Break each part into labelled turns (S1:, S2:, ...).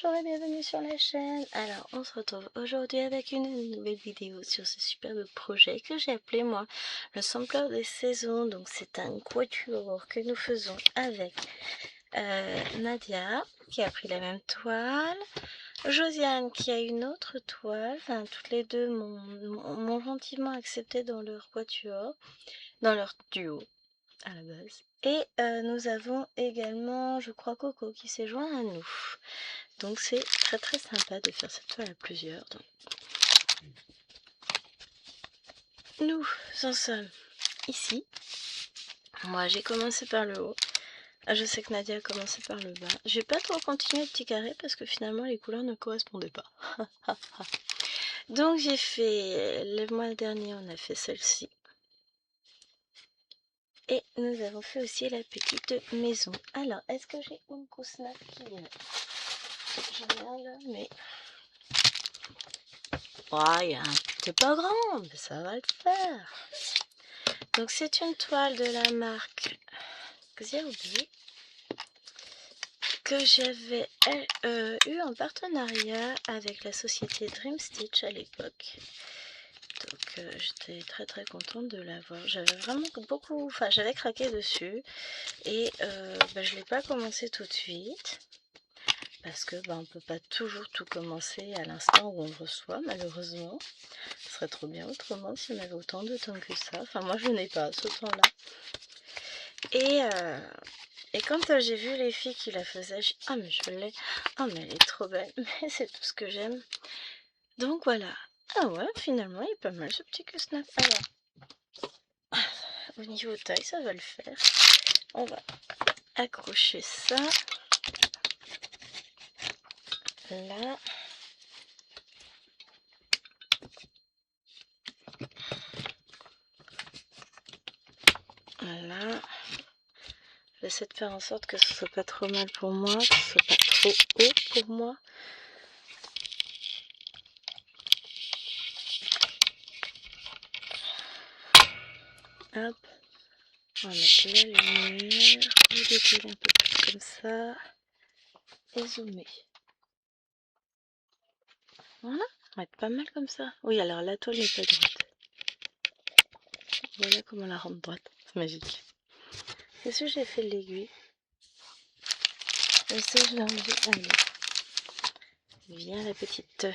S1: Bonjour et bienvenue sur la chaîne. Alors on se retrouve aujourd'hui avec une nouvelle vidéo sur ce superbe projet que j'ai appelé moi le sampler des saisons. Donc c'est un quatuor que nous faisons avec Nadia qui a pris la même toile, Josiane qui a une autre toile, enfin toutes les deux m'ont gentiment accepté dans leur quatuor, dans leur duo à la base. Et nous avons également, je crois, Coco qui s'est joint à nous. Donc c'est très très sympa de faire cette toile à plusieurs. Donc, nous en sommes ici. Moi j'ai commencé par le haut. Je sais que Nadia a commencé par le bas. J'ai pas trop continué le petit carré parce que finalement les couleurs ne correspondaient pas. Donc j'ai fait, le mois dernier on a fait celle-ci. Et nous avons fait aussi la petite maison. Alors, est-ce que j'ai une coussinette qui est... J'en ai un là, mais... Ouais, c'est pas grand, mais ça va le faire. Donc c'est une toile de la marque Xiaobi que j'avais eu en partenariat avec la société Dream Stitch à l'époque. Donc j'étais très très contente de l'avoir. J'avais vraiment beaucoup, enfin j'avais craqué dessus et je l'ai pas commencé tout de suite. Parce que on peut pas toujours tout commencer à l'instant où on le reçoit, malheureusement. Ce serait trop bien autrement si on avait autant de temps que ça. Enfin, moi, je n'ai pas ce temps-là. Et quand j'ai vu les filles qui la faisaient, j'ai dit, ah, mais je l'ai. Ah, mais elle est trop belle. Mais c'est tout ce que j'aime. Donc, voilà. Ah ouais, finalement, il est pas mal ce petit snap. Alors, au niveau taille, ça va le faire. On va accrocher ça. Là. Voilà. J'essaie de faire en sorte que ce soit pas trop mal pour moi, que ce soit pas trop haut pour moi. Hop. On va mettre la lumière, redécoller un peu plus comme ça. Et zoomer. Voilà, on va être pas mal comme ça. Oui, alors la toile n'est pas droite. Voilà comment la rendre droite. C'est magique. Qu'est-ce que j'ai fait de l'aiguille? Et ça, je l'ai enlevé. Allez. Viens la petite.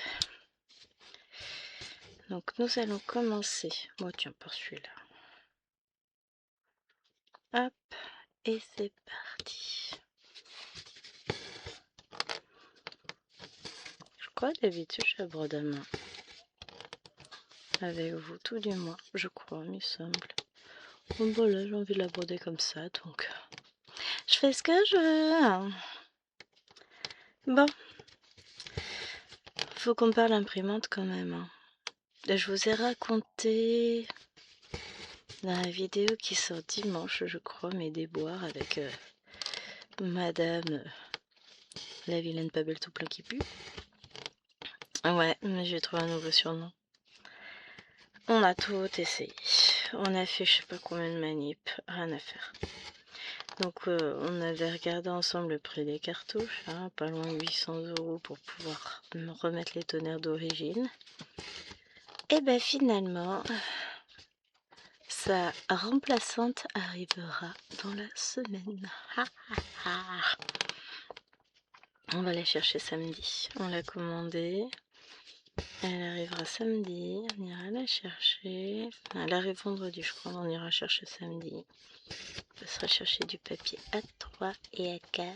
S1: Donc nous allons commencer. Moi, tiens, par celui-là. Hop. Et c'est parti. Je crois d'habitude, je brode à main. Avec vous, tout du moins. Je crois, il me semble. Bon, bon là, j'ai envie de la broder comme ça, donc... Je fais ce que je veux. Bon. Faut qu'on parle imprimante quand même. Hein. Je vous ai raconté dans la vidéo qui sort dimanche, je crois, mes déboires avec Madame la vilaine pas belle tout plein qui pue. Ouais, mais j'ai trouvé un nouveau surnom. On a tout essayé. On a fait je sais pas combien de manips, rien à faire. Donc on avait regardé ensemble le prix des cartouches, hein, pas loin de 800 € pour pouvoir remettre les tonnerres d'origine. Et ben finalement, sa remplaçante arrivera dans la semaine. On va la chercher samedi. On l'a commandée. Elle arrivera samedi. On ira la chercher. Elle arrive vendredi, je crois. On ira chercher samedi. On sera chercher du papier A3 et A4.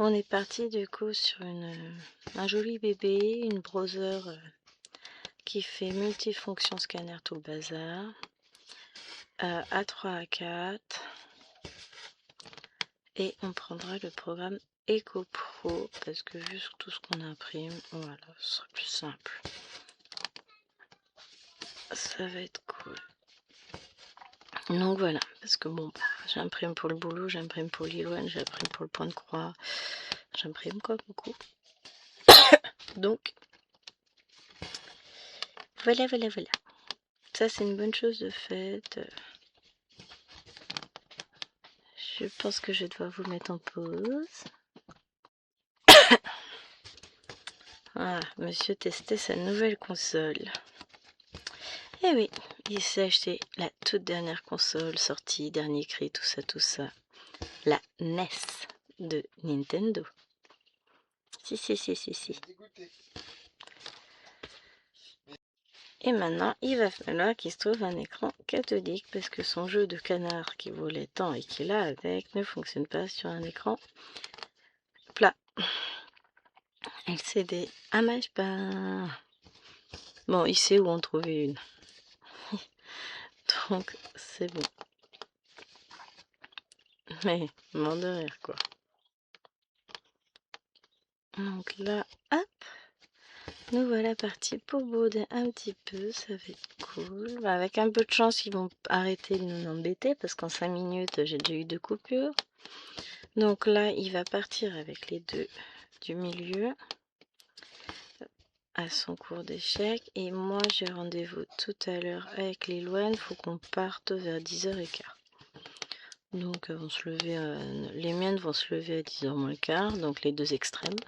S1: On est parti du coup sur un joli bébé, une browser qui fait multifonction scanner tout le bazar. A3, A4. Et on prendra le programme EcoPro parce que vu tout ce qu'on imprime, voilà, ce sera plus simple. Ça va être cool. Donc voilà, parce que bon, j'imprime pour le boulot, j'imprime pour l'Iloane, j'imprime pour le point de croix, j'imprime quoi beaucoup. Donc, voilà. Ça c'est une bonne chose de fait. Je pense que je dois vous mettre en pause. Ah, monsieur testait sa nouvelle console. Eh oui, il s'est acheté la toute dernière console sortie, dernier cri, tout ça. La NES de Nintendo. Si. Et maintenant, il va falloir qu'il se trouve un écran cathodique parce que son jeu de canard qui volait tant et qu'il a avec ne fonctionne pas sur un écran plat. LCD. Ah, mais pas. Bon, il sait où en trouver une. Donc, c'est bon. Mais, mort de rire, quoi. Donc là, hop, nous voilà partis pour bouder un petit peu, ça va être cool. Bah, avec un peu de chance, ils vont arrêter de nous embêter parce qu'en 5 minutes, j'ai déjà eu 2 coupures. Donc là, il va partir avec les deux du milieu à son cours d'échecs. Et moi, j'ai rendez-vous tout à l'heure avec les Louane. Il faut qu'on parte vers 10h15. Donc, vont se lever, les miennes vont se lever à 10h moins le quart, donc les deux extrêmes.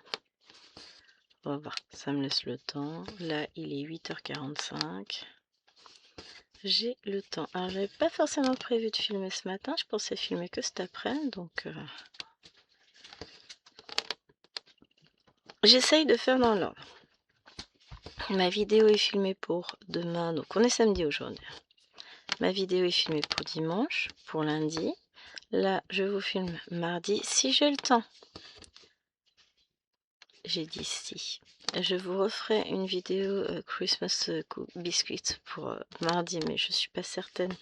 S1: On va voir, ça me laisse le temps. Là, il est 8h45. J'ai le temps. Alors, j'avais pas forcément prévu de filmer ce matin. Je pensais filmer que cet après-midi, donc j'essaye de faire dans l'ordre. Ma vidéo est filmée pour demain, donc on est samedi aujourd'hui. Ma vidéo est filmée pour dimanche, pour lundi. Là, je vous filme mardi, si j'ai le temps. J'ai dit si. Je vous referai une vidéo Christmas Biscuits pour mardi, mais je suis pas certaine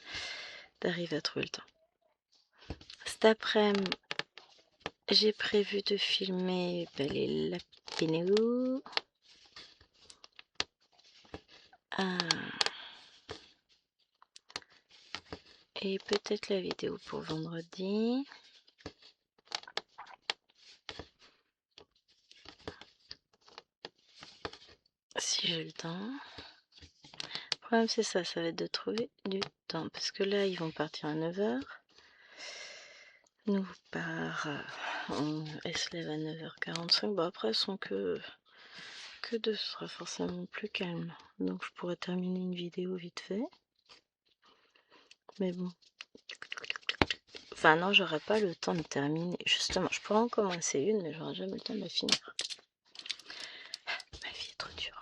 S1: d'arriver à trouver le temps. Cet après-midi, j'ai prévu de filmer les lapinous. Et peut-être la vidéo pour vendredi. Si j'ai le temps. Le problème c'est ça va être de trouver du temps. Parce que là, ils vont partir à 9h. Nous elle se lève à 9h45. Bon, après, elles sont que deux, ce sera forcément plus calme. Donc, je pourrais terminer une vidéo vite fait. Mais bon. Enfin, non, j'aurais pas le temps de terminer. Justement, je pourrais en commencer une, mais j'aurai jamais le temps de la finir. Ma vie est trop dure.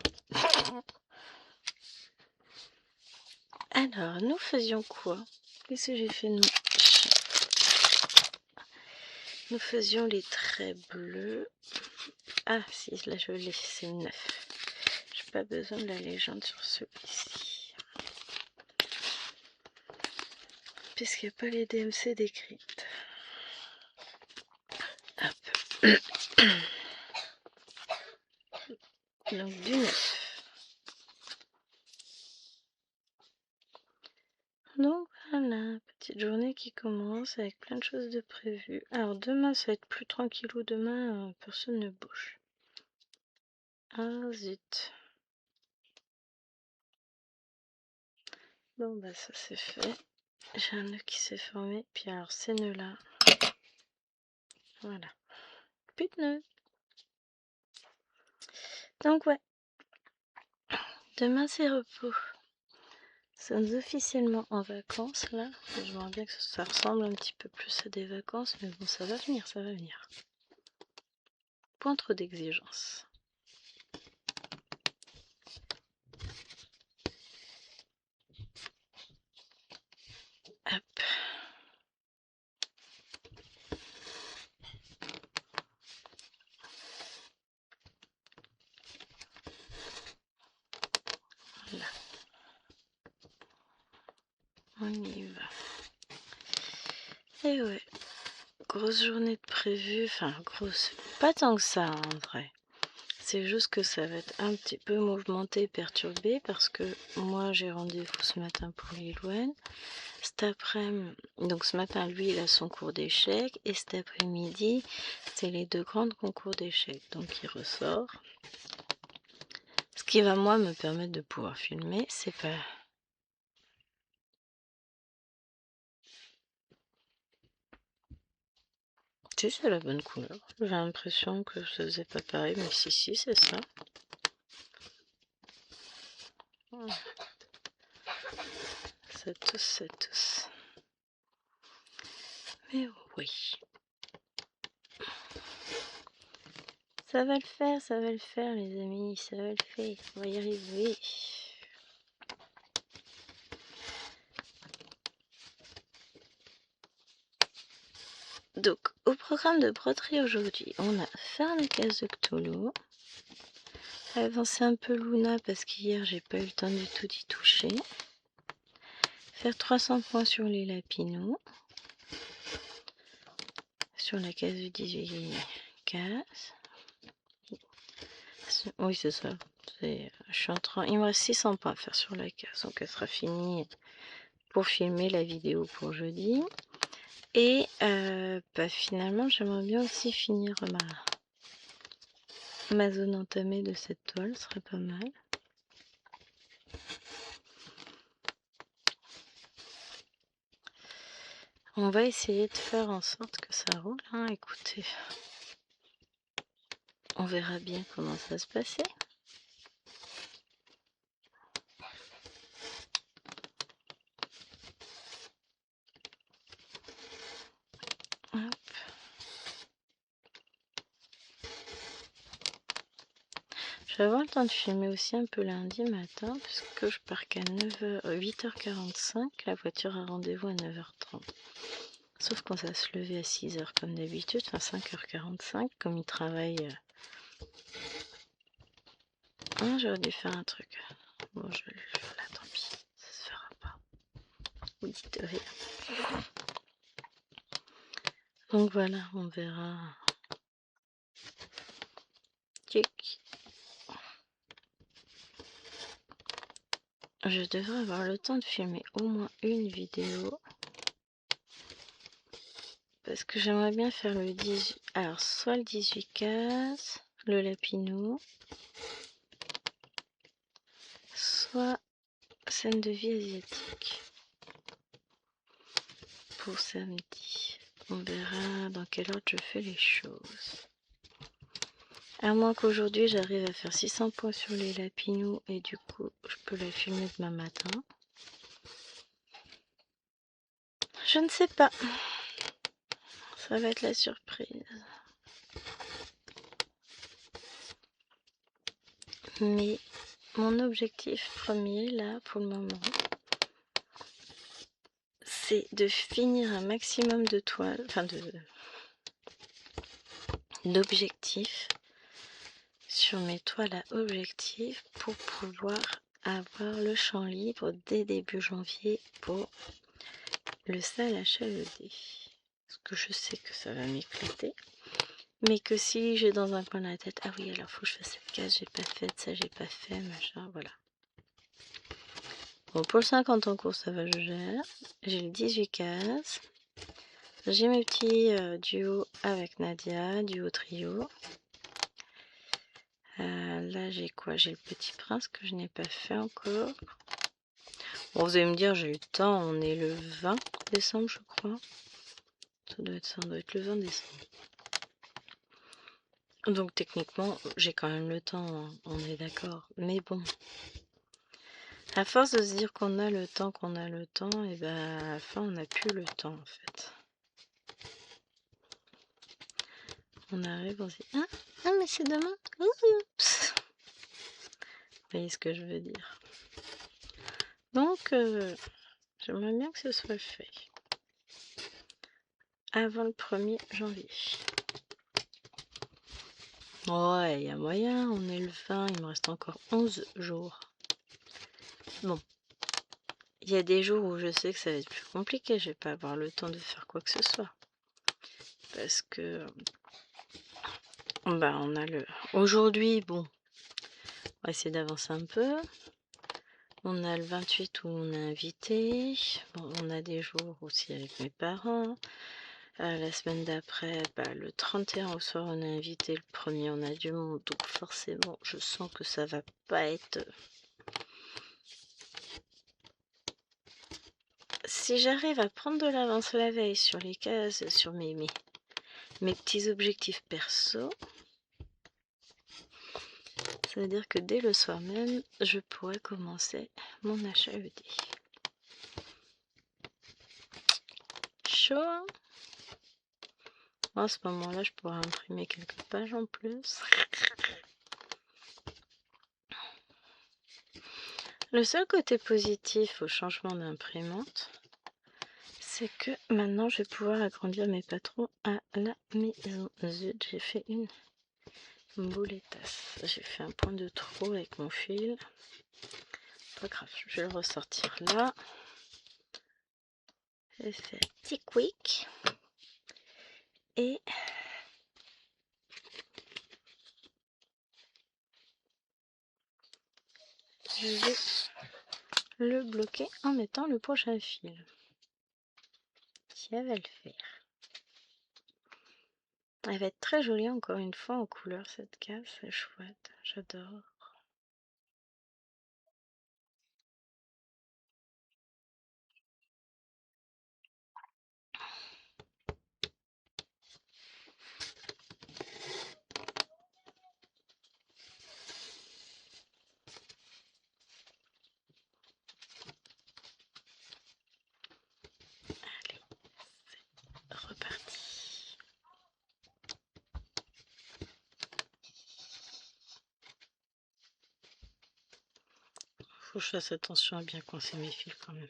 S1: Alors, nous faisions quoi? Qu'est-ce que j'ai fait de Nous faisions les traits bleus. Ah, si, là je l'ai, c'est 9. J'ai pas besoin de la légende sur celui-ci. Puisqu'il n'y a pas les DMC décrites. Hop. Donc du 9. Donc voilà, petite journée qui commence avec plein de choses de prévues. Alors demain ça va être plus tranquillou, demain personne ne bouge. Ah zut. Bon bah ça c'est fait. J'ai un nœud qui s'est formé, puis alors ces nœuds là. Voilà. Plus de nœuds. Donc ouais. Demain c'est repos. Nous sommes officiellement en vacances là. J'aimerais bien que ça ressemble un petit peu plus à des vacances, mais bon ça va venir, ça va venir. Point trop d'exigences. Hop. Voilà. On y va. Et ouais. Grosse journée de prévu. Enfin grosse. Pas tant que ça en vrai. C'est juste que ça va être un petit peu mouvementé, perturbé parce que moi j'ai rendez-vous ce matin pour les Louane. Cet après-midi, donc ce matin lui il a son cours d'échecs et cet après-midi c'est les deux grands concours d'échecs. Donc il ressort. Ce qui va moi me permettre de pouvoir filmer, c'est pas... Si c'est la bonne couleur. J'ai l'impression que ça faisait pas pareil, mais si c'est ça. Ça tousse, ça tousse. Mais oui. Ça va le faire les amis, ça va le faire. On va y arriver. Donc, au programme de broderie aujourd'hui, on a faire la case de Cthulhu, avancer un peu Luna parce qu'hier j'ai pas eu le temps du tout d'y toucher, faire 300 points sur les lapinous, sur la case du 18 cases. Oui, c'est ça. Je suis en train. Il me reste 600 points à faire sur la case, donc elle sera finie pour filmer la vidéo pour jeudi. Et finalement, j'aimerais bien aussi finir ma zone entamée de cette toile, ce serait pas mal. On va essayer de faire en sorte que ça roule, hein, écoutez. On verra bien comment ça va se passer. Hop. Je vais avoir le temps de filmer aussi un peu lundi matin, puisque je pars qu'à 8h45, la voiture a rendez-vous à 9h30. Sauf qu'on va se lever à 6h comme d'habitude, enfin 5h45, comme il travaille. Ah, j'aurais dû faire un truc. Bon, je vais le faire là, tant pis, ça se fera pas. Vous dites rien. Donc voilà, on verra. Check. Je devrais avoir le temps de filmer au moins une vidéo. Parce que j'aimerais bien faire le 18... Alors, soit le 18 cases, le lapinou, soit scène de vie asiatique. Pour samedi. On verra dans quel ordre je fais les choses. À moins qu'aujourd'hui j'arrive à faire 600 points sur les lapinous et du coup je peux la filmer demain matin. Je ne sais pas. Ça va être la surprise. Mais mon objectif premier là pour le moment, c'est de finir un maximum de toiles, enfin d'objectifs sur mes toiles à objectifs pour pouvoir avoir le champ libre dès début janvier pour le sale HLED. Parce que je sais que ça va m'éclater. Mais que si j'ai dans un coin de la tête, ah oui, alors faut que je fasse cette case, j'ai pas faite, ça j'ai pas fait, machin, voilà. Bon, pour le 50 en cours, ça va, je gère. J'ai le 18 cases. J'ai mes petits duos avec Nadia, duo trio. Là, j'ai quoi? J'ai le Petit Prince que je n'ai pas fait encore. Bon, vous allez me dire, j'ai eu le temps, on est le 20 décembre, je crois. Ça doit être le 20 décembre. Donc techniquement, j'ai quand même le temps, hein, on est d'accord. Mais bon, à force de se dire qu'on a le temps, et ben à la fin, on n'a plus le temps en fait. On arrive, on se dit, ah mais c'est demain. Oups. Vous voyez ce que je veux dire. Donc, j'aimerais bien que ce soit fait avant le 1er janvier. Ouais, il y a moyen, on est le 20, il me reste encore 11 jours. Bon, il y a des jours où je sais que ça va être plus compliqué, je vais pas avoir le temps de faire quoi que ce soit. Parce que, bah, on a le... Aujourd'hui, bon, on va essayer d'avancer un peu. On a le 28 où on est invité. Bon, on a des jours aussi avec mes parents. La semaine d'après, bah, le 31 au soir, on est invité. Le 1er, on a du monde. Donc forcément, je sens que ça va pas être... Si j'arrive à prendre de l'avance la veille sur les cases, sur mes petits objectifs perso, Ça veut dire que dès le soir même, je pourrais commencer mon achat ED. Chaud, hein? À ce moment-là, je pourrais imprimer quelques pages en plus. Le seul côté positif au changement d'imprimante, c'est que maintenant je vais pouvoir agrandir mes patrons à la maison. Zut, j'ai fait une bouletasse. J'ai fait un point de trop avec mon fil. Pas grave, je vais le ressortir là. Je vais faire petit quick. Et je vais le bloquer en mettant le prochain fil. Ça va le faire. Elle va être très jolie encore une fois en couleur cette case, c'est chouette, j'adore. Allez, c'est reparti. Faut que je fasse attention à bien coincer mes fils quand même.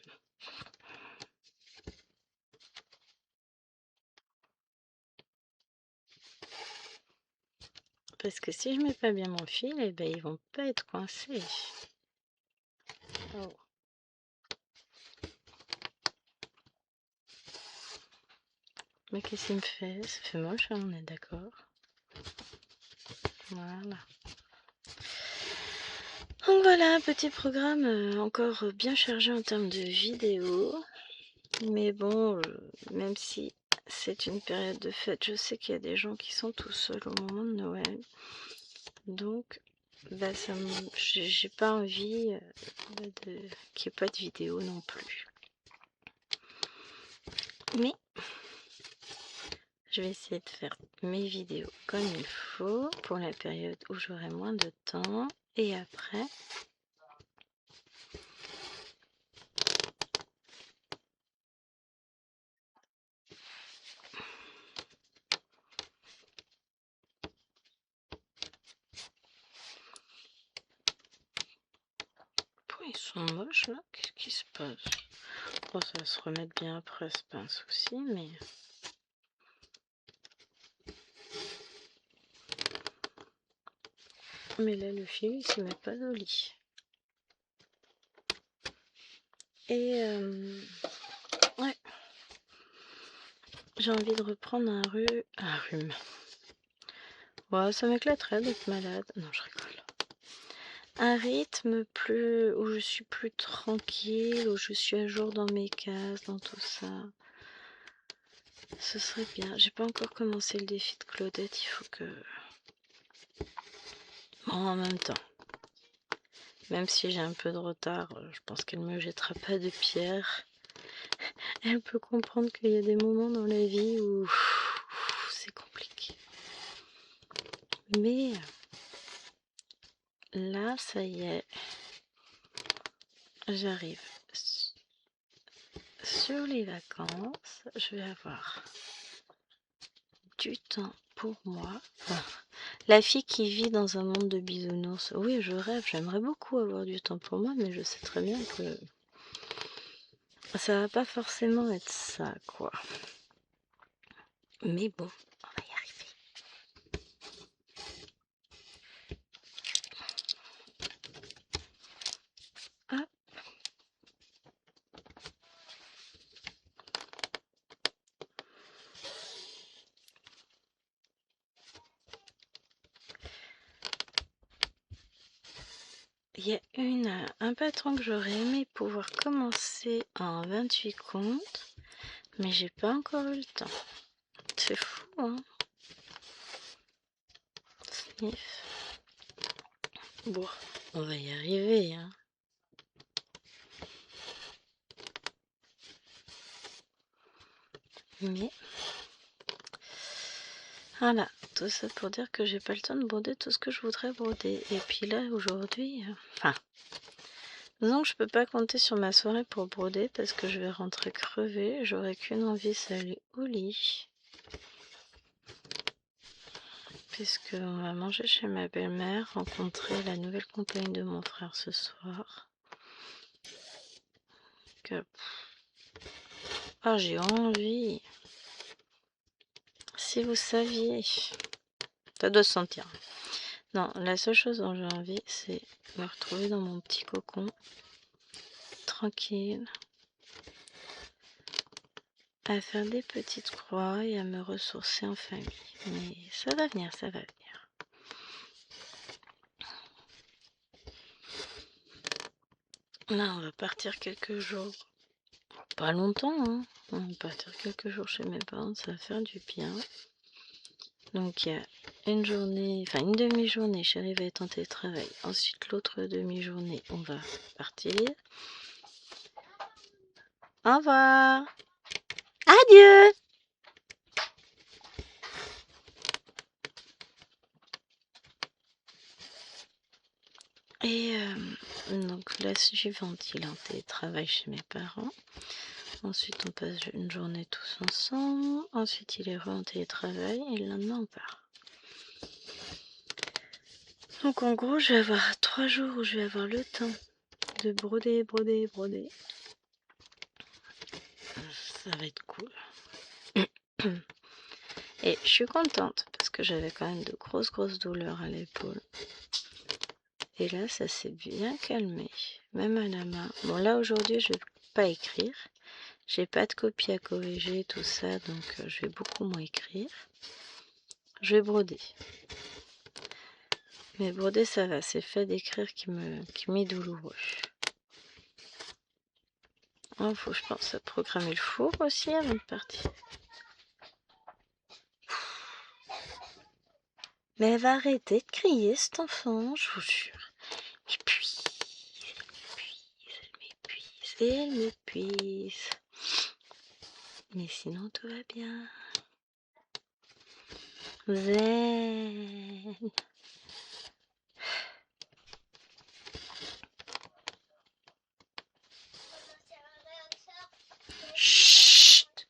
S1: Parce que si je mets pas bien mon fil, eh ben ils vont pas être coincés. Oh. Mais qu'est-ce qu'il me fait? Ça fait moche, hein, on est d'accord. Voilà. Donc voilà, petit programme encore bien chargé en termes de vidéos. Mais bon, même si c'est une période de fête, je sais qu'il y a des gens qui sont tout seuls au moment de Noël. Donc, bah, j'ai pas envie qu'il n'y ait pas de vidéo non plus. Mais je vais essayer de faire mes vidéos comme il faut pour la période où j'aurai moins de temps. Et après, ils sont moches là, qu'est-ce qui se passe? Bon, ça va se remettre bien après, c'est pas un souci, mais... Mais là, le fil, il se met pas joli. Et ouais, j'ai envie de reprendre un rhume. Ouais, ça m'éclaterait d'être malade. Non, je rigole. Un rythme plus où je suis plus tranquille, où je suis à jour dans mes cases, dans tout ça. Ce serait bien. J'ai pas encore commencé le défi de Claudette, il faut que... Bon, en même temps, même si j'ai un peu de retard, je pense qu'elle me jettera pas de pierre. Elle peut comprendre qu'il y a des moments dans la vie où c'est compliqué. Mais là, ça y est, j'arrive sur les vacances. Je vais avoir du temps pour moi. Enfin, la fille qui vit dans un monde de bisounours. Oui, je rêve, j'aimerais beaucoup avoir du temps pour moi, mais je sais très bien que ça va pas forcément être ça, quoi. Mais bon, on va y arriver. Hop. Il y a un patron que j'aurais aimé pouvoir commencer en 28 comptes, mais j'ai pas encore eu le temps. C'est fou, hein? Sniff. Bon, on va y arriver, hein. Mais Voilà, tout ça pour dire que j'ai pas le temps de broder tout ce que je voudrais broder. Et puis là, aujourd'hui, enfin, disons que je peux pas compter sur ma soirée pour broder parce que je vais rentrer crevée. J'aurai qu'une envie, c'est aller au lit. Puisque on va manger chez ma belle-mère, rencontrer la nouvelle compagne de mon frère ce soir. Ah, j'ai envie. Si vous saviez, ça doit se sentir. Non, la seule chose dont j'ai envie, c'est me retrouver dans mon petit cocon, tranquille, à faire des petites croix et à me ressourcer en famille. Mais ça va venir, ça va venir. Là, on va partir quelques jours. Pas longtemps, hein. On va partir quelques jours chez mes parents, ça va faire du bien. Donc il y a une journée, enfin une demi-journée, Chérie va être en télétravail. Ensuite l'autre demi-journée, on va partir. Au revoir. Adieu. Et donc la suivante, il est en télétravail chez mes parents. Ensuite on passe une journée tous ensemble. Ensuite il est en télétravail et le lendemain on part. Donc en gros je vais avoir 3 jours où je vais avoir le temps de broder. Ça va être cool. Et je suis contente parce que j'avais quand même de grosses douleurs à l'épaule. Et là, ça s'est bien calmé, même à la main. Bon, là, aujourd'hui, je vais pas écrire. J'ai pas de copie à corriger, tout ça, donc je vais beaucoup moins écrire. Je vais broder. Mais broder, ça va. C'est le fait d'écrire qui m'est douloureux. Oh, faut, je pense, à programmer le four aussi avant de partir. Mais elle va arrêter de crier, cet enfant, je vous jure. Et puis, elle m'épuise. Mais sinon, tout va bien. Zen. Chut.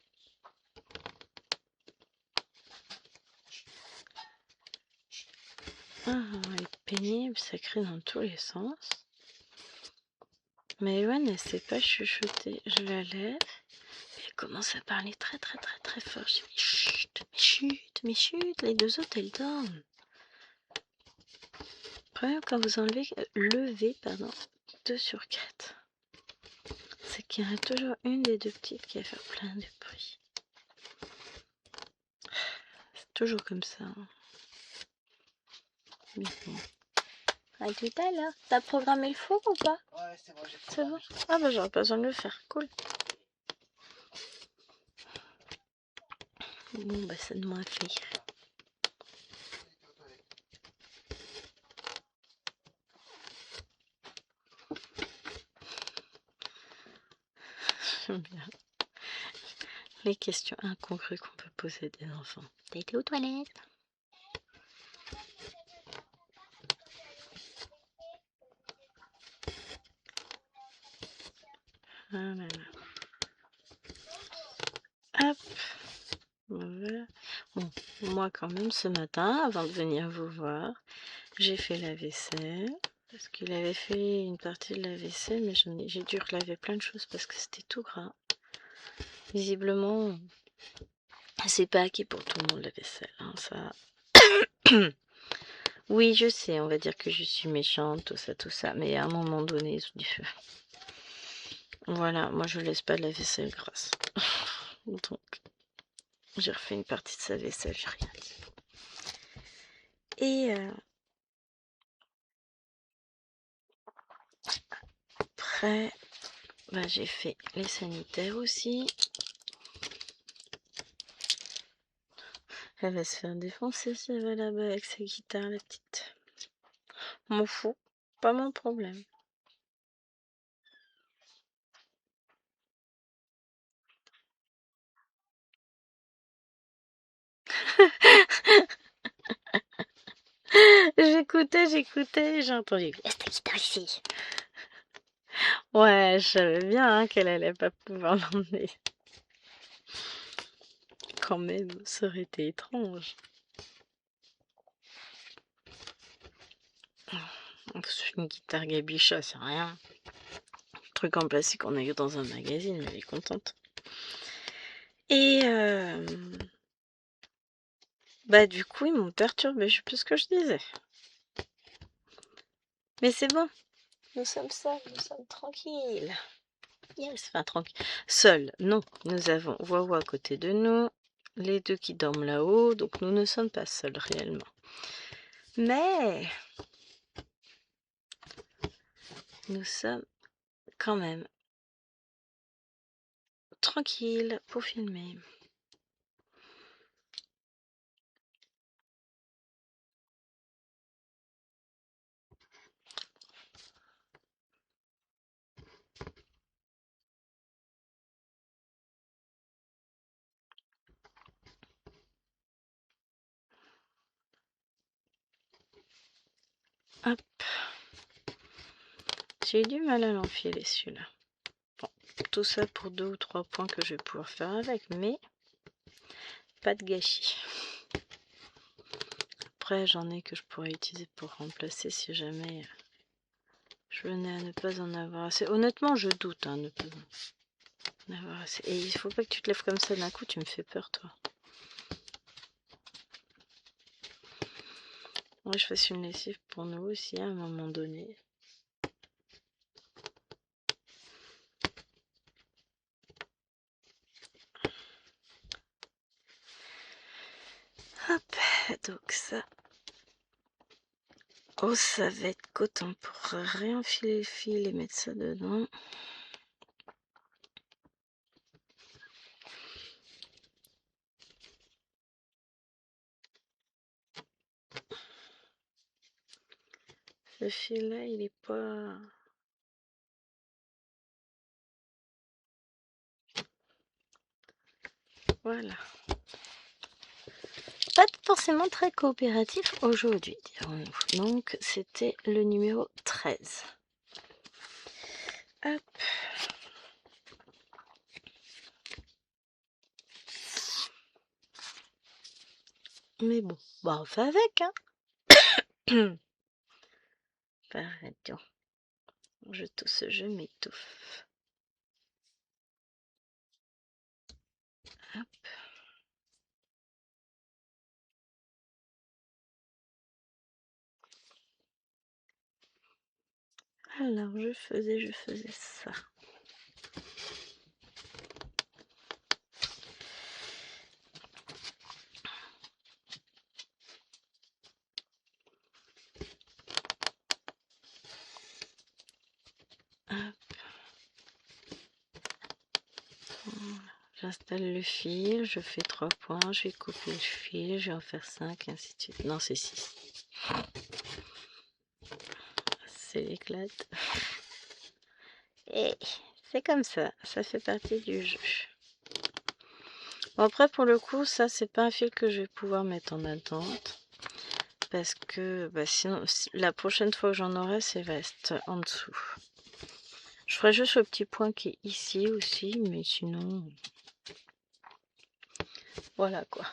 S1: Ah, elle est pénible, ça crie dans tous les sens. Mais Ewan, elle sait pas chuchoter. Je la lève. Elle commence à parler très fort. Je dis mais chut, les deux autres elles dorment. Le problème quand vous levez 2 sur 4, c'est qu'il y en a toujours une des deux petites qui va faire plein de bruit. C'est toujours comme ça. Hein. Mais bon. À tout à l'heure. T'as programmé le four ou pas?
S2: Ouais, c'est bon, j'ai
S1: C'est bon. Ah bah j'aurais pas besoin de le faire. Cool. Bon bah ça de moins fait. J'aime bien les questions incongrues qu'on peut poser des enfants. T'as été aux toilettes? Ah là là. Hop. Voilà. Bon, moi quand même ce matin, avant de venir vous voir, j'ai fait la vaisselle. Parce qu'il avait fait une partie de la vaisselle, mais j'ai dû relaver plein de choses parce que c'était tout gras. Visiblement, c'est pas acquis pour tout le monde la vaisselle. Hein, ça. Oui, je sais, on va dire que je suis méchante, tout ça. Mais à un moment donné, voilà, moi je laisse pas de la vaisselle grasse. Donc, j'ai refait une partie de sa vaisselle, j'ai rien dit. Et après, bah, j'ai fait les sanitaires aussi. Elle va se faire défoncer si elle va là-bas avec sa guitare, la petite. M'en fous, pas mon problème. J'écoutais, j'ai entendu laisse ta guitare ici. Ouais, je savais bien hein, qu'elle allait pas pouvoir l'emmener. Quand même, ça aurait été étrange. C'est une guitare Gabicha, c'est rien. Truc en plastique qu'on a eu dans un magazine, mais elle est contente. Et bah du coup, ils m'ont perturbé, je sais plus ce que je disais. Mais c'est bon, nous sommes seuls, nous sommes tranquilles. Yes, enfin tranquille. Seuls, non. Nous avons Wawa à côté de nous, les deux qui dorment là-haut, donc nous ne sommes pas seuls réellement. Mais nous sommes quand même tranquilles pour filmer. Hop. J'ai eu du mal à l'enfiler celui-là. Bon, tout ça pour 2 ou 3 points que je vais pouvoir faire avec, mais pas de gâchis. Après, j'en ai que je pourrais utiliser pour remplacer si jamais je venais à ne pas en avoir assez. Honnêtement, je doute hein, ne pas en avoir assez. Et il faut pas que tu te lèves comme ça d'un coup, tu me fais peur, toi. Moi, je fasse une lessive pour nous aussi à un moment donné. Hop, donc ça. Oh, ça va être coton pour réenfiler le fil et mettre ça dedans. Ce fil-là, il est pas... Voilà. Pas forcément très coopératif aujourd'hui, dirons-nous. Donc, c'était le numéro 13. Hop. Mais bon, bah on fait avec, hein. Pardon. Je tousse, je m'étouffe. Hop. Alors, je faisais ça. Hop. Voilà. J'installe le fil, je fais 3 points, je vais couper le fil, je vais en faire 5, et ainsi de suite. Non, c'est 6. C'est l'éclate. Et c'est comme ça fait partie du jeu. Bon, après, pour le coup, ça, c'est pas un fil que je vais pouvoir mettre en attente. Parce que bah, sinon, la prochaine fois que j'en aurai, c'est reste en dessous. Je ferai juste le petit point qui est ici aussi, mais sinon... Voilà quoi.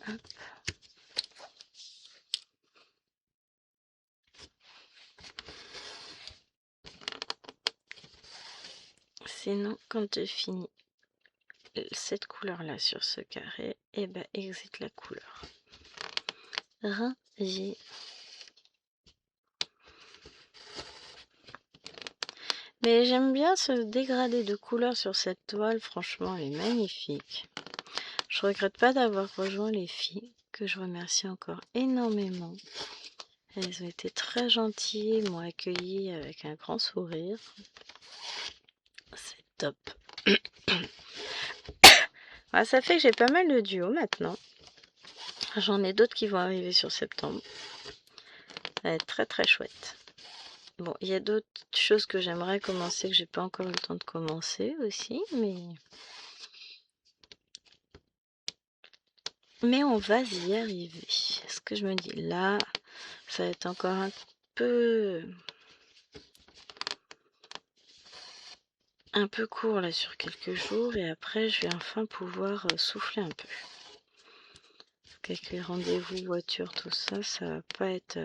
S1: Hop. Sinon, quand j'ai fini cette couleur-là sur ce carré, et ben exit la couleur. Ranger. Mais j'aime bien ce dégradé de couleur sur cette toile, franchement, elle est magnifique. Je regrette pas d'avoir rejoint les filles, que je remercie encore énormément. Elles ont été très gentilles, m'ont accueilli avec un grand sourire. C'est top. Ah, ça fait que j'ai pas mal de duos maintenant. J'en ai d'autres qui vont arriver sur septembre. Ça va être très très chouette. Bon, il y a d'autres choses que j'aimerais commencer que j'ai pas encore eu le temps de commencer aussi, mais Mais on va y arriver. Ce que je me dis là, ça va être encore un peu court là sur quelques jours et après je vais enfin pouvoir souffler un peu. Avec les rendez-vous voiture, tout ça, ça va pas être...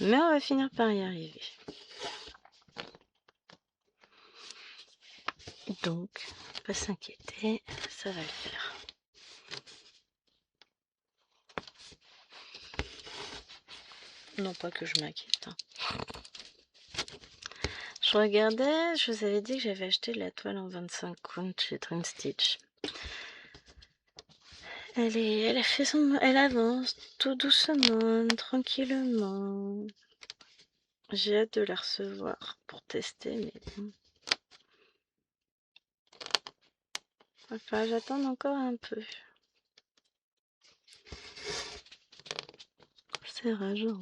S1: Mais on va finir par y arriver. Donc, pas s'inquiéter, ça va le faire. Non pas que je m'inquiète. Hein. Je regardais, je vous avais dit que j'avais acheté la toile en 25 count chez Dream Stitch. Elle avance tout doucement, tranquillement. J'ai hâte de la recevoir pour tester, mais bon. Enfin, j'attends encore un peu. C'est rageant.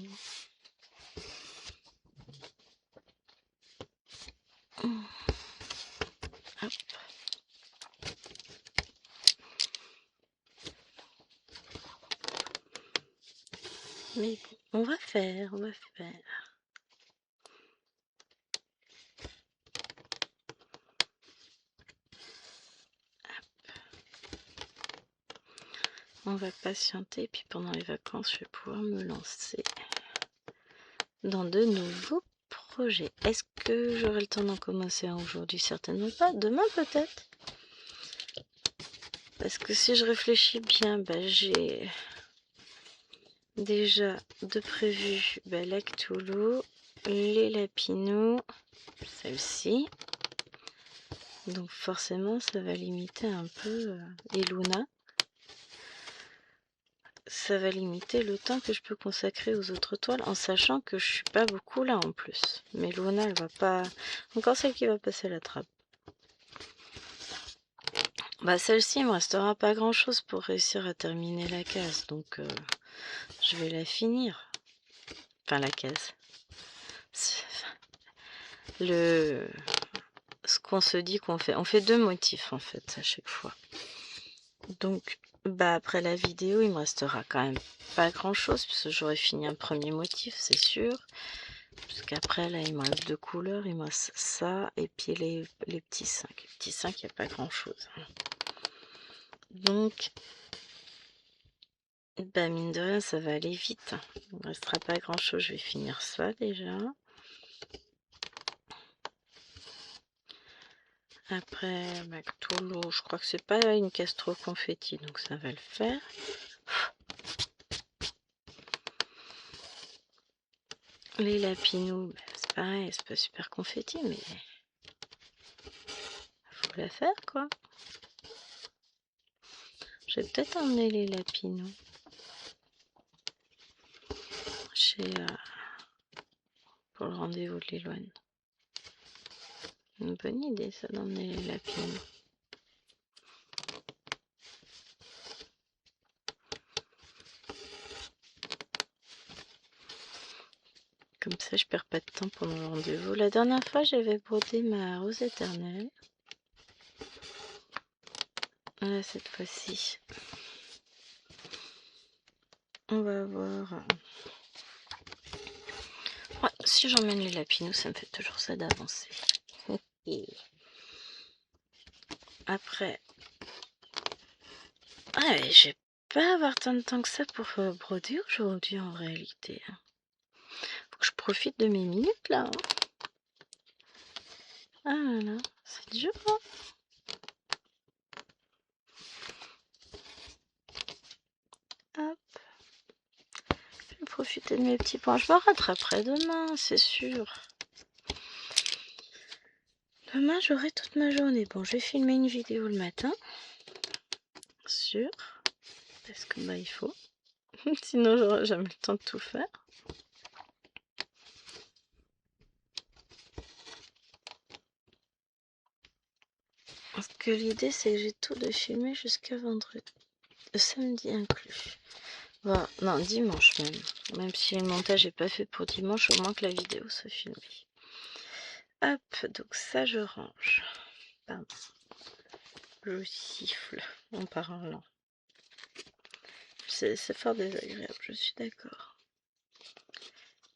S1: Hop. Mais bon, on va faire. On va patienter, puis pendant les vacances, je vais pouvoir me lancer dans de nouveaux projets. Est-ce que j'aurai le temps d'en commencer un aujourd'hui? Certainement pas. Demain peut-être. Parce que si je réfléchis bien, j'ai déjà de prévu la Cthulhu, les Lapinous, celle-ci. Donc forcément, ça va limiter un peu les Luna. Ça va limiter le temps que je peux consacrer aux autres toiles, en sachant que je suis pas beaucoup là en plus. Mais Luna, elle va pas... Encore celle qui va passer la trappe. Celle-ci, il me restera pas grand-chose pour réussir à terminer la case. Donc, je vais la finir. Enfin, la case. Ce qu'on se dit qu'on fait. On fait 2 motifs, en fait, à chaque fois. Donc, après la vidéo, il me restera quand même pas grand-chose, puisque j'aurai fini un premier motif, c'est sûr. Parce qu'après, là, il me reste 2 couleurs, il me reste ça, et puis les petits 5. Les petits 5, il n'y a pas grand-chose. Donc, mine de rien, ça va aller vite. Il ne me restera pas grand-chose, je vais finir ça déjà. Après, Cthulhu, je crois que c'est pas une Castro confetti, donc ça va le faire. Les Lapinous, c'est pareil, c'est pas super confetti, mais faut la faire quoi. Je vais peut-être emmener les Lapinous chez pour le rendez-vous de l'Éloigne. Une bonne idée ça d'emmener les Lapinous. Comme ça je perds pas de temps pendant le rendez-vous. La dernière fois j'avais brodé ma rose éternelle. Là cette fois-ci on va voir. Ouais, si j'emmène les Lapinous, ça me fait toujours ça d'avancer. Et après, je vais pas avoir tant de temps que ça pour broder aujourd'hui en réalité. Faut que je profite de mes minutes là. Ah là là, c'est dur. Hein. Hop. Je vais profiter de mes petits points. Je me rattraperai demain, c'est sûr. Demain, j'aurai toute ma journée. Bon, je vais filmer une vidéo le matin. Sûr. Parce que il faut. Sinon, j'aurai jamais le temps de tout faire. Parce que l'idée, c'est que j'ai tout de filmer jusqu'à vendredi. Samedi inclus. Voilà. Non, dimanche même. Même si le montage n'est pas fait pour dimanche, au moins que la vidéo soit filmée. Hop, donc ça, je range. Pardon. Je siffle en parlant. C'est fort désagréable, je suis d'accord.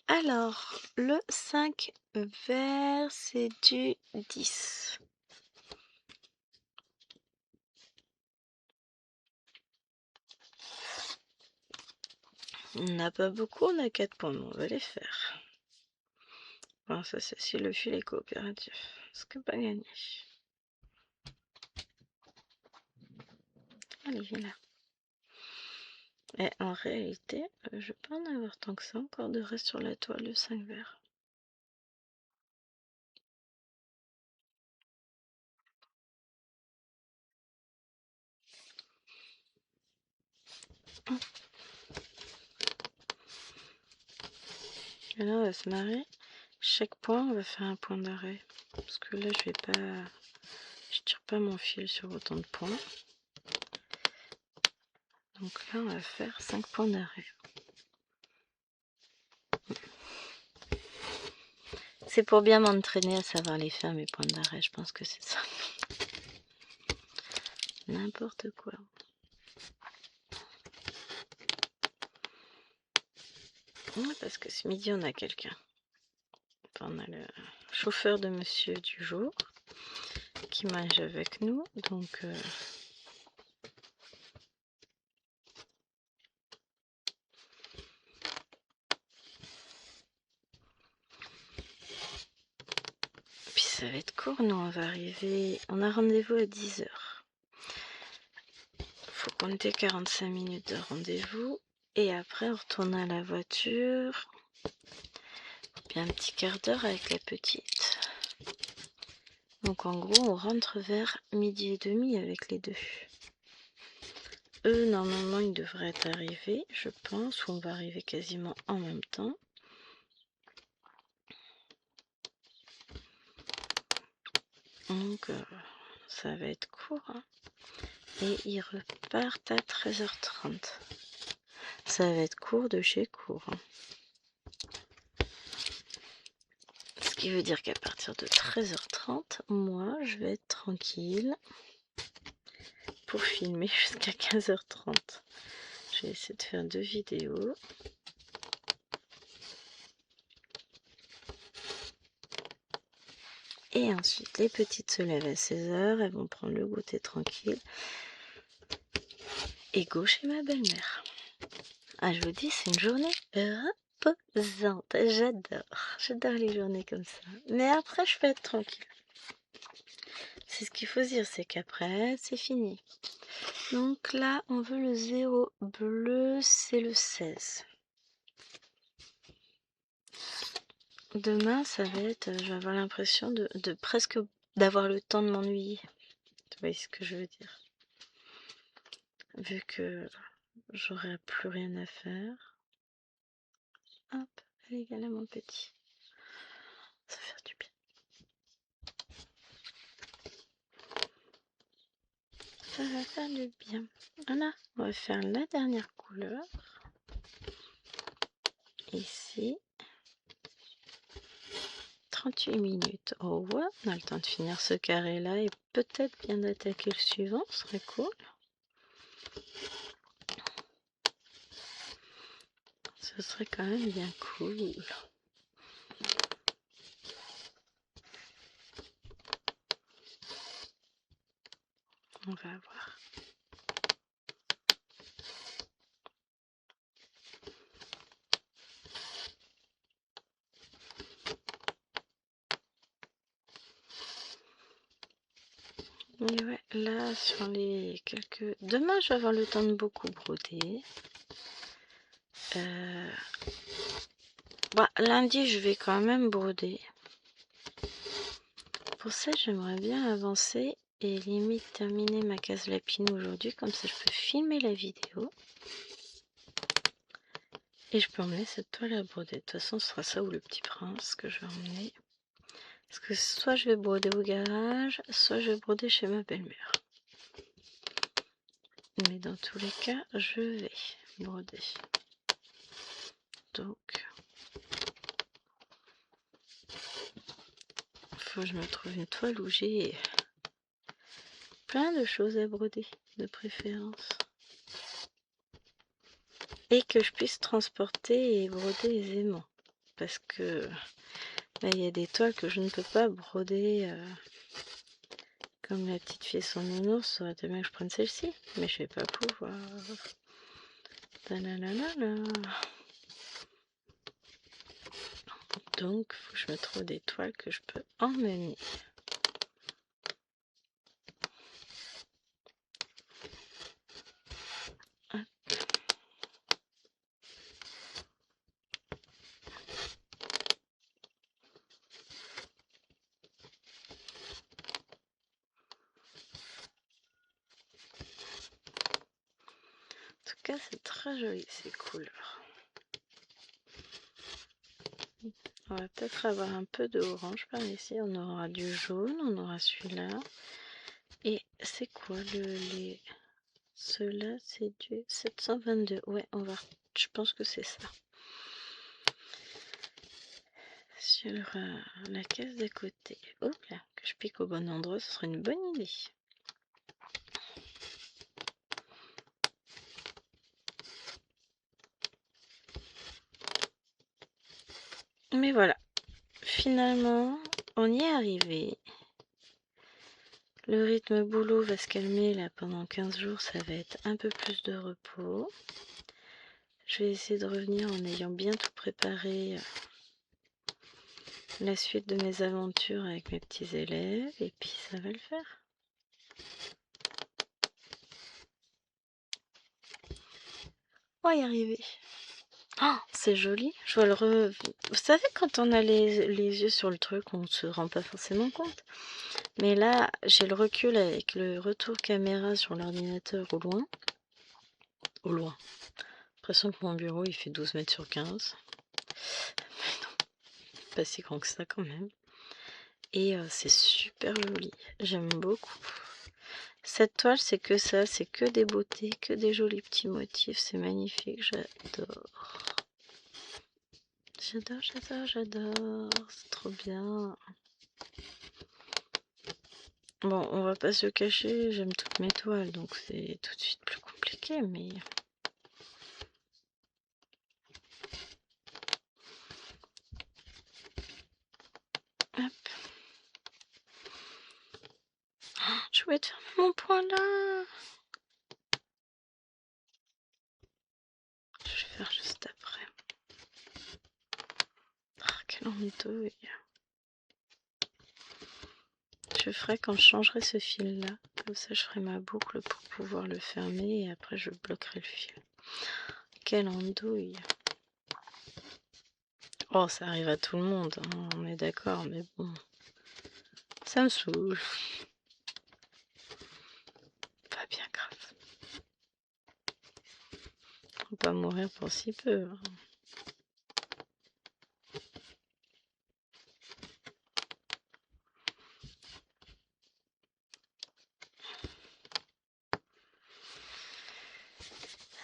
S1: Alors, le 5 vert, c'est du 10. On n'a pas beaucoup, on a 4 points, mais on va les faire. Bon, ça c'est si le filet coopératif. Ce que pas gagné. Allez, viens là. Et en réalité, je peux en avoir tant que ça encore de reste sur la toile, le 5 vert. Et là, on va se marrer. Chaque point, on va faire un point d'arrêt. Parce que là, je vais pas... Je tire pas mon fil sur autant de points. Donc là, on va faire 5 points d'arrêt. C'est pour bien m'entraîner à savoir les faire, mes points d'arrêt. Je pense que c'est ça. N'importe quoi. Ouais, parce que ce midi, on a quelqu'un. Enfin, on a le chauffeur de monsieur du jour qui mange avec nous. Donc... Puis ça va être court, nous on va arriver, on a rendez-vous à 10h. Faut compter 45 minutes de rendez-vous et après on retourne à la voiture. Puis un petit quart d'heure avec la petite. Donc en gros on rentre vers 12h30 avec les deux. Eux normalement ils devraient être arrivés, je pense, ou on va arriver quasiment en même temps. Donc ça va être court. Hein. Et ils repartent à 13h30. Ça va être court de chez court. Hein. Ce qui veut dire qu'à partir de 13h30, moi, je vais être tranquille pour filmer jusqu'à 15h30. Je vais essayer de faire 2 vidéos. Et ensuite, les petites se lèvent à 16h. Elles vont prendre le goûter tranquille. Et go chez ma belle-mère. Ah, je vous dis, c'est une journée reposante. J'adore. J'adore les journées comme ça. Mais après, je peux être tranquille. C'est ce qu'il faut dire, c'est qu'après, c'est fini. Donc là, on veut le 0 bleu, c'est le 16. Demain, ça va être, je vais avoir l'impression de presque d'avoir le temps de m'ennuyer. Tu vois ce que je veux dire? Vu que j'aurai plus rien à faire. Hop, allez, là mon petit. Ça va faire du bien. Ça va faire du bien. Voilà, on va faire la dernière couleur. Ici. 38 minutes. Oh ouais, on a le temps de finir ce carré là et peut-être bien d'attaquer le suivant, ce serait cool. Ce serait quand même bien cool. On va voir. Et ouais, là, sur les quelques... Demain, je vais avoir le temps de beaucoup broder. Bah, lundi, je vais quand même broder. Pour ça, j'aimerais bien avancer et limite terminer ma case lapine aujourd'hui. Comme ça, je peux filmer la vidéo. Et je peux emmener cette toile à broder. De toute façon, ce sera ça ou le petit prince que je vais emmener. Parce que soit je vais broder au garage, soit je vais broder chez ma belle-mère. Mais dans tous les cas, je vais broder. Donc, faut que je me trouve une toile où j'ai plein de choses à broder, de préférence. et que je puisse transporter et broder aisément. Parce que il y a des toiles que je ne peux pas broder comme la petite fille et son nounours. Ça aurait été bien que je prenne celle-ci, mais je vais pas pouvoir. Donc, faut que je me trouve des toiles que je peux emmener. En tout cas, c'est très joli ces couleurs. On va peut-être avoir un peu de orange par ici. On aura du jaune, on aura celui-là. Et c'est quoi les... Ceux-là, c'est du 722. Ouais, je pense que c'est ça. Sur la caisse d'à côté. Hop là, que je pique au bon endroit, ce serait une bonne idée. Mais voilà, finalement, on y est arrivé. Le rythme boulot va se calmer là pendant 15 jours, ça va être un peu plus de repos. Je vais essayer de revenir en ayant bien tout préparé, la suite de mes aventures avec mes petits élèves, et puis ça va le faire. On va y arriver. Oh, c'est joli. Je vois Vous savez, quand on a les yeux sur le truc, on ne se rend pas forcément compte. Mais là, j'ai le recul avec le retour caméra sur l'ordinateur au loin. Au loin. J'ai l'impression que mon bureau, il fait 12 mètres sur 15. Mais non, pas si grand que ça quand même. Et c'est super joli. J'aime beaucoup. Cette toile, c'est que ça. C'est que des beautés, que des jolis petits motifs. C'est magnifique. J'adore. J'adore, j'adore, j'adore. C'est trop bien. Bon, on va pas se cacher, j'aime toutes mes toiles, donc c'est tout de suite plus compliqué, mais... Hop. Oh, je voulais te faire mon point là. Je vais faire juste après. Oh, quelle andouille. Je ferai quand je changerai ce fil là. Comme ça, je ferai ma boucle pour pouvoir le fermer et après, je bloquerai le fil. Quelle andouille. Oh, ça arrive à tout le monde, hein, on est d'accord, mais bon. Ça me saoule. Pas bien grave. On va pas mourir pour si peu. Hein.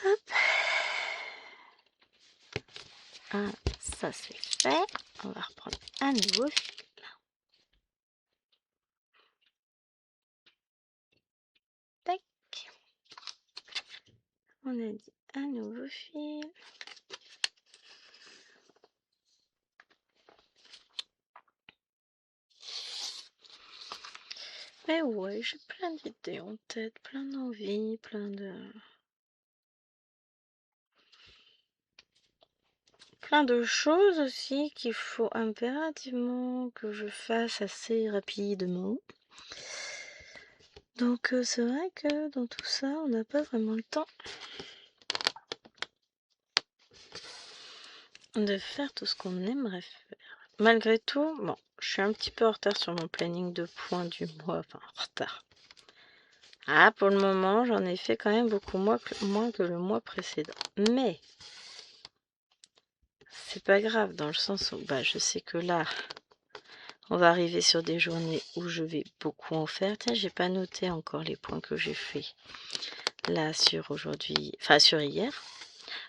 S1: Hop. Ah, ça c'est fait. On va reprendre un nouveau fil. Tac. On a dit un nouveau fil. Mais ouais, j'ai plein d'idées en tête, plein d'envies, plein de choses aussi qu'il faut impérativement que je fasse assez rapidement. Donc c'est vrai que dans tout ça, on n'a pas vraiment le temps de faire tout ce qu'on aimerait faire. Malgré tout, bon, je suis un petit peu en retard sur mon planning de points du mois, enfin en retard. Ah, pour le moment, j'en ai fait quand même beaucoup moins que le mois précédent. Mais c'est pas grave dans le sens où je sais que là, on va arriver sur des journées où je vais beaucoup en faire. Tiens, j'ai pas noté encore les points que j'ai fait là sur aujourd'hui, enfin sur hier.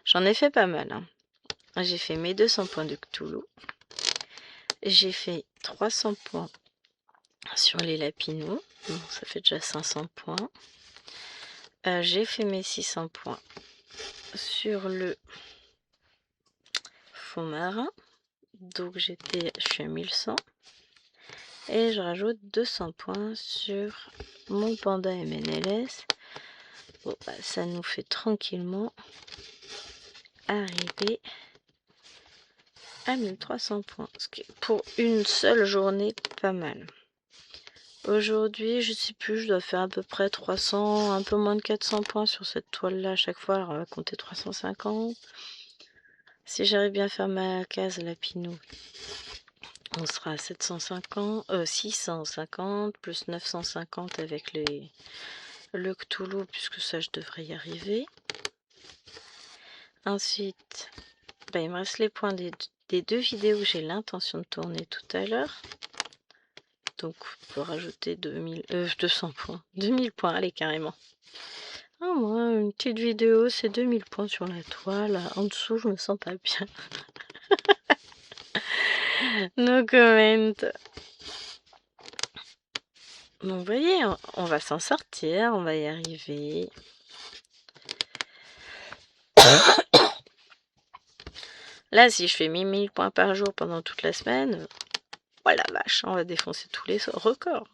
S1: J'en ai fait pas mal. Hein. J'ai fait mes 200 points de Cthulhu. J'ai fait 300 points sur les Lapinous. Bon, ça fait déjà 500 points. J'ai fait mes 600 points sur le fond marin. Donc je suis à 1100. Et je rajoute 200 points sur mon panda MNLS. Bon, bah, ça nous fait tranquillement arriver à 1300 points. Ce qui est pour une seule journée pas mal. Aujourd'hui, je sais plus, je dois faire à peu près 300, un peu moins de 400 points sur cette toile-là à chaque fois. Alors on va compter 350. Si j'arrive bien à faire ma case Lapino, on sera à 650 plus 950 avec le Cthulhu, puisque ça je devrais y arriver. Ensuite, bah, il me reste les points des 2 vidéos que j'ai l'intention de tourner tout à l'heure. Donc on peut rajouter 200 points. 2000 points, allez carrément. Ah, moi, une petite vidéo, c'est 2000 points sur la toile. En dessous, je me sens pas bien. No comment. Donc vous voyez, on va s'en sortir, on va y arriver. Là, si je fais 1000 points par jour pendant toute la semaine, oh la vache, on va défoncer tous les records.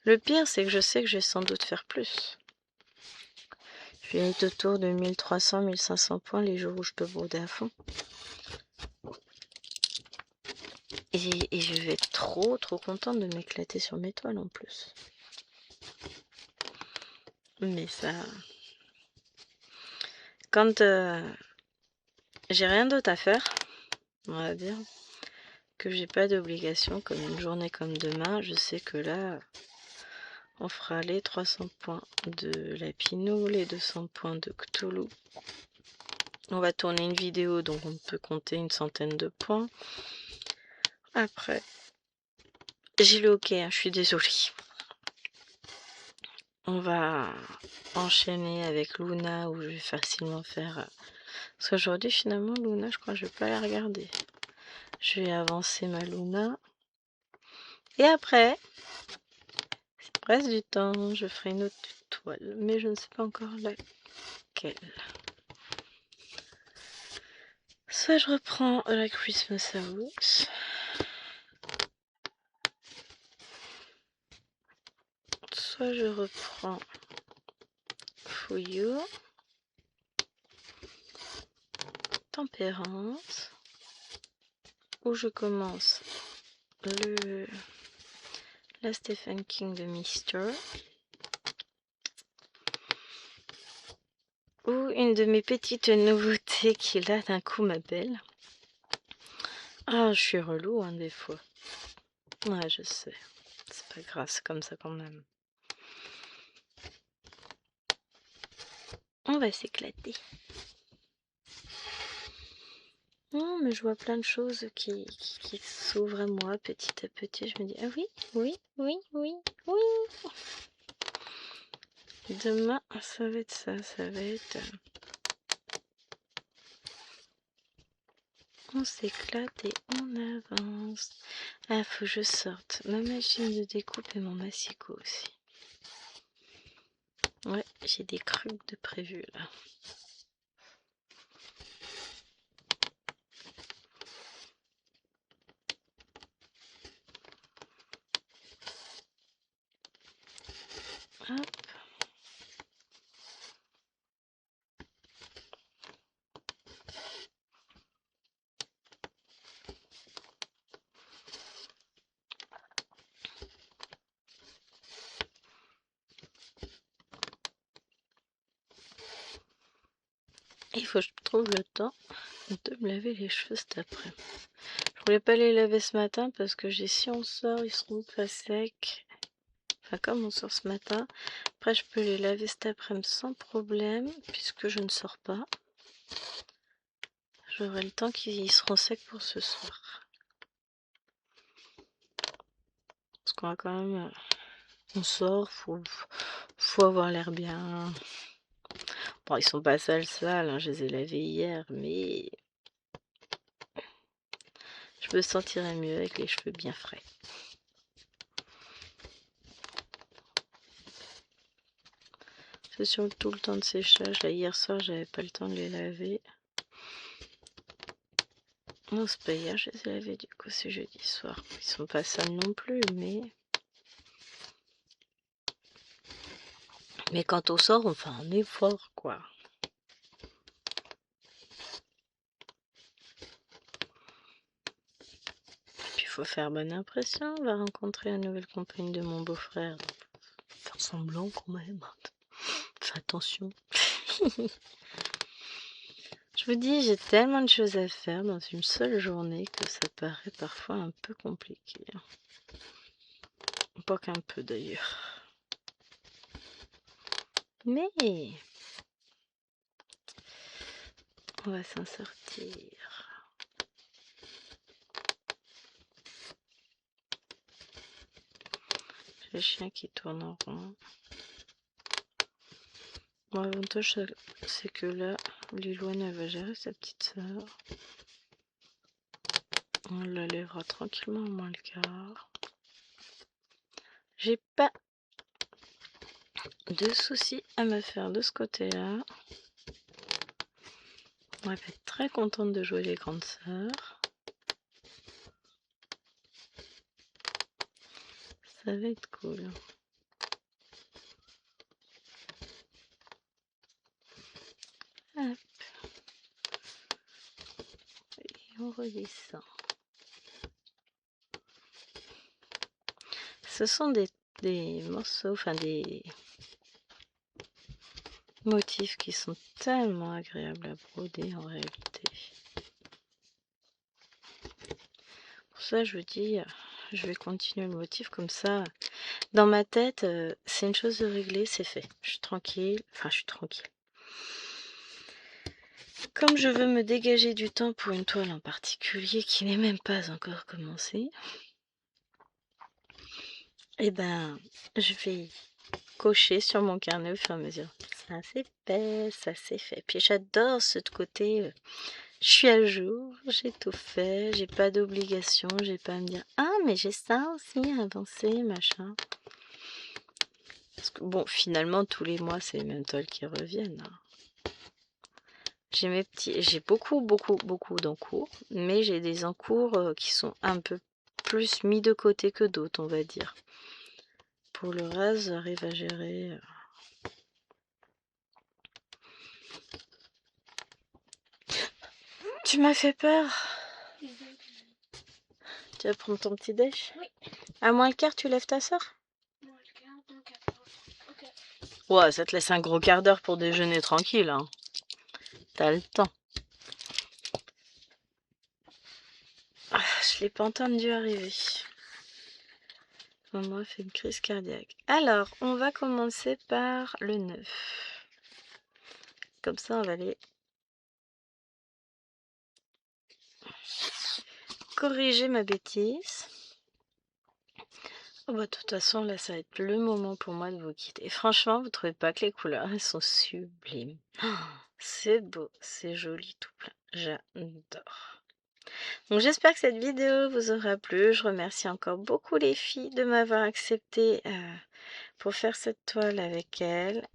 S1: Le pire, c'est que je sais que je vais sans doute faire plus. Je vais être autour de 1300, 1500 points les jours où je peux broder à fond. Et je vais être trop contente de m'éclater sur mes toiles en plus. Mais ça... Quand j'ai rien d'autre à faire, on va dire, que j'ai pas d'obligation, comme une journée comme demain, je sais que là, on fera les 300 points de Lapino, les 200 points de Cthulhu. On va tourner une vidéo, donc on peut compter une centaine de points. Après, j'ai le hockey, hein, je suis désolée. On va enchaîner avec Luna, où je vais facilement faire... Parce qu'aujourd'hui, finalement, Luna, je crois que je vais pas la regarder. Je vais avancer ma Luna. Et après, si il reste du temps, je ferai une autre toile. Mais je ne sais pas encore laquelle. Soit je reprends la Christmas House. Soit je reprends Fouillou. Tempérance. Ou je commence la Stephen King de Mister. Ou une de mes petites nouveautés qui là d'un coup m'appelle. Ah, je suis relou hein, des fois. Ouais, je sais. C'est pas grave, c'est comme ça quand même. On va s'éclater. Non, mais je vois plein de choses qui s'ouvrent à moi petit à petit. Je me dis, ah oui, oui, oui, oui, oui. Demain, ça va être ça, ça va être... On s'éclate et on avance. Ah, faut que je sorte ma machine de découpe et mon massicot aussi. Ouais, j'ai des trucs de prévu là. Hop. Il faut que je trouve le temps de me laver les cheveux cet après. Je voulais pas les laver ce matin parce que si on sort, ils seront pas secs. Enfin, comme on sort ce matin. Après, je peux les laver cet après-midi sans problème puisque je ne sors pas. J'aurai le temps qu'ils seront secs pour ce soir. Parce qu'on va quand même... On sort, faut avoir l'air bien. Bon, ils sont pas sales, hein, je les ai lavés hier, mais... Je me sentirais mieux avec les cheveux bien frais. C'est surtout le temps de séchage. Là, hier soir, j'avais pas le temps de les laver. Non, c'est pas hier, je les ai lavés, du coup, c'est jeudi soir. Ils sont pas sales non plus, mais... Mais quand on sort, on fait un effort, quoi. Puis il faut faire bonne impression. On va rencontrer la nouvelle compagne de mon beau-frère. Faire semblant quand même. Fais attention. Je vous dis, j'ai tellement de choses à faire dans une seule journée que ça paraît parfois un peu compliqué. Pas qu'un peu d'ailleurs. Mais on va s'en sortir. J'ai le chien qui tourne en rond. Bon, l'avantage, c'est que là, Lilouane, elle va gérer sa petite sœur. On la lèvera tranquillement au moins le quart. J'ai pas de soucis à me faire de ce côté-là. On va être très contente de jouer les grandes sœurs. Ça va être cool. Hop. Et on redescend. Ce sont des morceaux, enfin des motifs qui sont tellement agréables à broder en réalité. Pour ça, je vous dis, je vais continuer le motif comme ça. Dans ma tête, c'est une chose de régler, c'est fait. Je suis tranquille, enfin je suis tranquille. Comme je veux me dégager du temps pour une toile en particulier qui n'est même pas encore commencée, eh ben, je vais cocher sur mon carnet au fur et à mesure. Ça c'est fait, ça c'est fait. Puis j'adore ce côté, je suis à jour, j'ai tout fait, j'ai pas d'obligation, j'ai pas à me dire ah mais j'ai ça aussi à avancer, machin. Parce que bon, finalement tous les mois c'est les mêmes toiles qui reviennent. Hein. J'ai beaucoup d'encours, mais j'ai des encours qui sont un peu plus mis de côté que d'autres, on va dire. Pour le reste, j'arrive à gérer. Tu m'as fait peur. Tu vas prendre ton petit déj? Oui. À moins le quart, tu lèves ta soeur? Moins le quart, donc 14. Ok. Ouais, ça te laisse un gros quart d'heure pour déjeuner tranquille. Hein. T'as le temps. Ah, je l'ai pas entendu arriver. Maman fait une crise cardiaque. Alors, on va commencer par le 9. Comme ça, on va aller corriger ma bêtise. Oh bah, de toute façon, là, ça va être le moment pour moi de vous quitter. Franchement, vous trouvez pas que les couleurs, elles sont sublimes? Oh, c'est beau, c'est joli tout plein. J'adore. Donc, j'espère que cette vidéo vous aura plu. Je remercie encore beaucoup les filles de m'avoir accepté pour faire cette toile avec elles.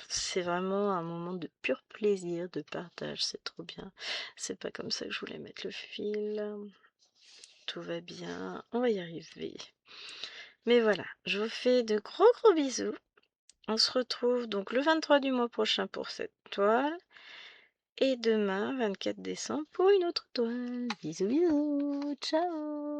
S1: C'est vraiment un moment de pur plaisir, de partage. C'est trop bien. C'est pas comme ça que je voulais mettre le fil. Tout va bien. On va y arriver. Mais voilà, je vous fais de gros bisous. On se retrouve donc le 23 du mois prochain pour cette toile. Et demain, 24 décembre, pour une autre toile. Bisous, bisous. Ciao.